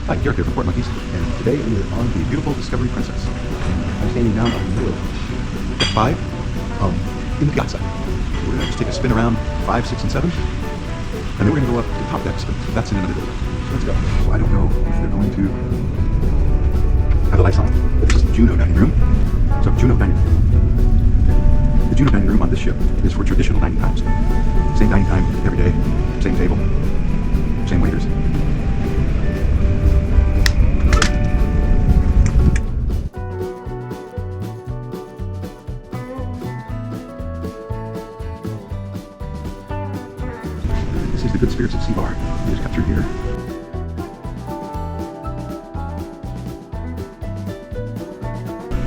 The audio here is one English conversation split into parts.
Hi, Derek here from Port Monkeys, and today we are on the beautiful Discovery Princess. I'm standing down on the middle of deck 5 in the piazza. We're going to just take a spin around 5, 6, and 7, and then we're going to go up to the top decks, but that's in another video. So let's go. So I don't know if they're going to have the lights on, but this is the Juno dining room. So Juno dining room. The Juno dining room on this ship is for traditional dining times. Same dining time every day, same table, same waiters. This is the Good Spirits at Sea Bar. You just cut through here.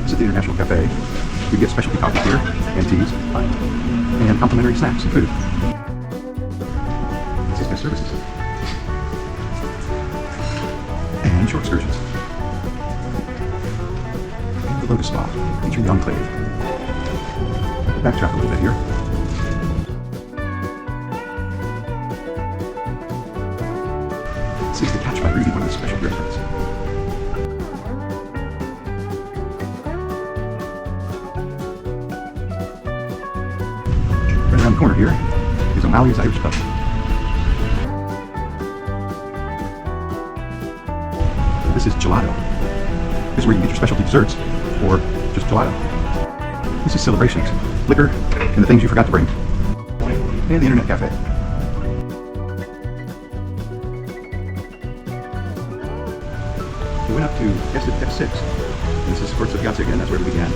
This is the International Cafe. You get specialty coffee here, and teas, and complimentary snacks and food. This is guest services. And shore excursions. And the Lotus Spa, featuring the Enclave. Backtrack a little bit here. This is the Catch by Rudy, one of the special restaurants. Right around the corner here is O'Malley's Irish Pub. This is gelato. This is where you can get your specialty desserts, or just gelato. This is celebrations, liquor, and the things you forgot to bring. And the Internet Cafe. We went up to deck 6, and this is of course the piazza again, that's where we began.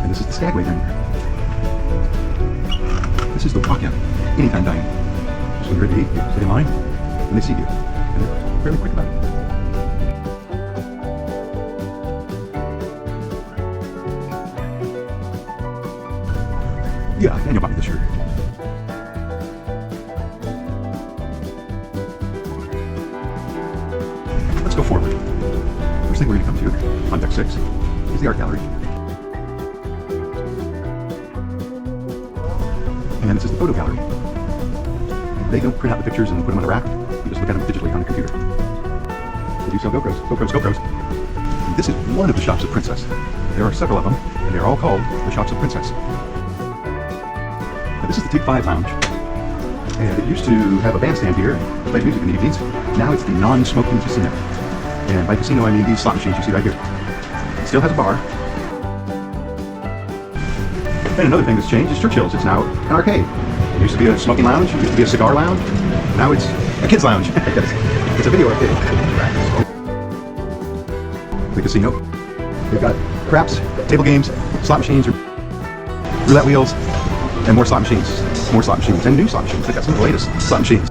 And this is the Skagway dining room. This is the walkout, anytime dining. Just when you're ready to eat, you sit in line, and they see you. And they're fairly quick about it. Yeah, Daniel bought me this shirt. Let's go forward. First thing we're going to come to on deck 6 is the art gallery. And this is the photo gallery. They don't print out the pictures and put them on a rack. You just look at them digitally on the computer. They do sell GoPros. And this is one of the shops of Princess. There are several of them, and they're all called the shops of Princess. Now, this is the Tig 5 Lounge. And it used to have a bandstand here that played music in the evenings. Now it's the non-smoking casino. And by casino, I mean these slot machines you see right here. It still has a bar. And another thing that's changed is Churchill's. It's now an arcade. It used to be a smoking lounge, it used to be a cigar lounge. Now it's a kids lounge. It's a video arcade. The casino. They've got craps, table games, slot machines, roulette wheels, and more slot machines, and new slot machines. They've got some of the latest slot machines.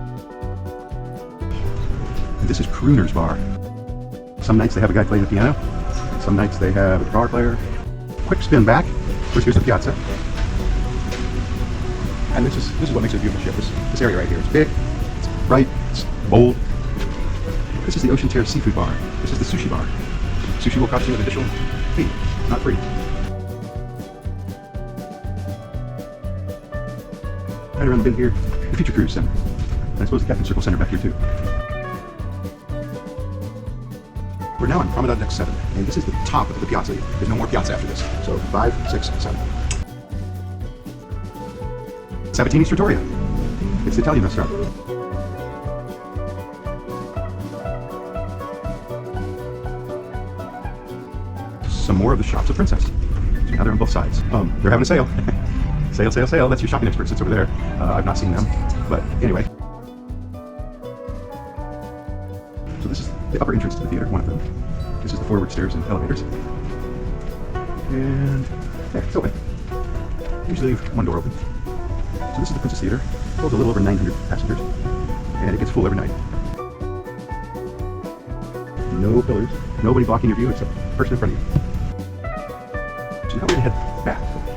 And this is Crooner's Bar. Some nights they have a guy playing the piano. Some nights they have a guitar player. Quick spin back. First here's the piazza. And this is what makes it a beautiful ship. This area right here. It's big, it's bright, it's bold. This is the Ocean Terrace Seafood Bar. This is the Sushi Bar. Sushi will cost you an additional fee, not free. Right around the bend here, the Future Cruise Center. And I suppose the Captain Circle Center back here too. We're now on Promenade Deck 7, and this is the top of the piazza. There's no more piazza after this. So 5, 6, 7. Sabatini's Trattoria. It's the Italian restaurant. Some more of the shops of Princess. So now they're on both sides. They're having a sale. Sale. That's your shopping expert sits over there. I've not seen them, but anyway. So this is the upper entrance to the theater, one of them. This is the forward stairs and elevators. And yeah, it's open. Usually leave one door open. So this is the Princess Theater. It holds a little over 900 passengers, and it gets full every night. No pillars, nobody blocking your view except the person in front of you. So now we're going to head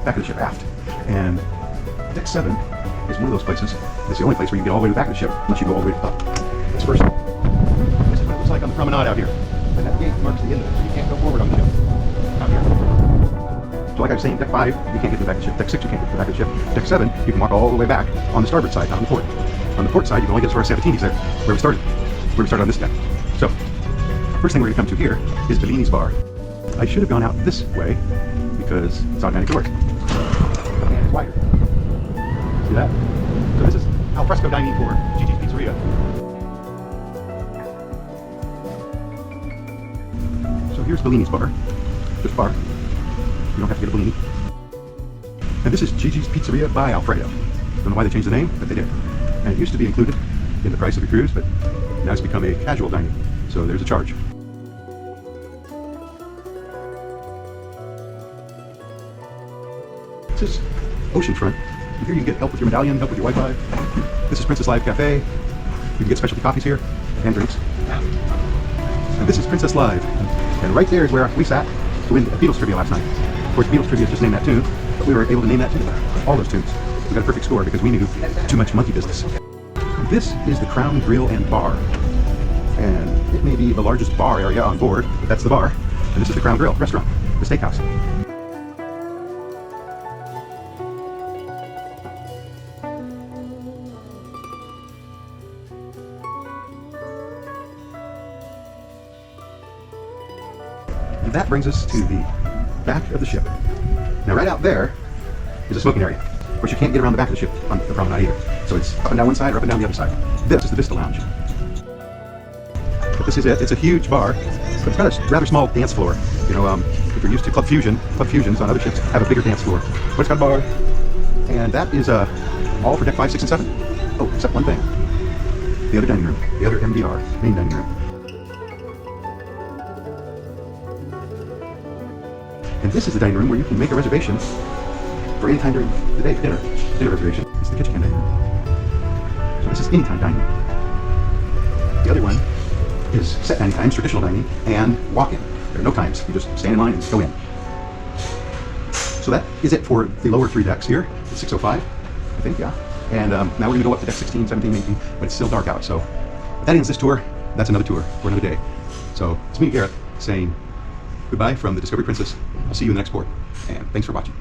back of the ship aft. And deck 7 is one of those places. It's the only place where you can get all the way to the back of the ship, unless you go all the way up. It's first. This is what it looks like on the promenade out here. And that gate marks the end of it, so you can't go forward on the ship. Out here. So like I was saying, deck 5, you can't get to the back of the ship. Deck 6, you can't get to the back of the ship. Deck 7, you can walk all the way back on the starboard side, out on the port. On the port side, you can only get as far as Sabatini's there, where we started on this deck. So, first thing we're going to come to here is Bellini's bar. I should have gone out this way because it's automatic doors. And it's wider. See that? So this is al fresco dining for Gigi's Pizzeria. So here's Bellini's bar. Just bar. You don't have to get a Bellini. And this is Gigi's Pizzeria by Alfredo. Don't know why they changed the name, but they did. And it used to be included in the price of your cruise, but now it's become a casual dining. So there's a charge. This is oceanfront. And here you can get help with your medallion, help with your Wi-Fi. This is Princess Live Cafe. You can get specialty coffees here and drinks. And this is Princess Live. And right there is where we sat to win Beatles trivia last night. Of course, Beatles trivia just named that tune, but we were able to name that tune. All those tunes. We got a perfect score because we knew too much monkey business. This is the Crown Grill and Bar. And it may be the largest bar area on board, but that's the bar. And this is the Crown Grill restaurant, the steakhouse. And that brings us to the back of the ship. Now right out there is a smoking area. Of course you can't get around the back of the ship on the promenade either. So it's up and down one side or up and down the other side. This is the Vista Lounge. But this is it. It's a huge bar, but it's got a rather small dance floor. You know, if you're used to Club Fusions on other ships have a bigger dance floor. But it's got a bar. And that is all for deck 5, 6, and 7. Oh, except one thing. The other dining room. The other MDR, main dining room. And this is the dining room where you can make a reservation for any time during the day for dinner. Dinner reservation. It's the kitchen dining room. So this is anytime dining. The other one is set dining times, traditional dining, and walk-in. There are no times. You just stand in line and go in. So that is it for the lower 3 decks here. It's 605, I think, yeah. And now we're going to go up to deck 16, 17, 18, but it's still dark out. So that ends this tour. That's another tour for another day. So it's me, Garrett, saying goodbye from the Discovery Princess. I'll see you in the next port, and thanks for watching.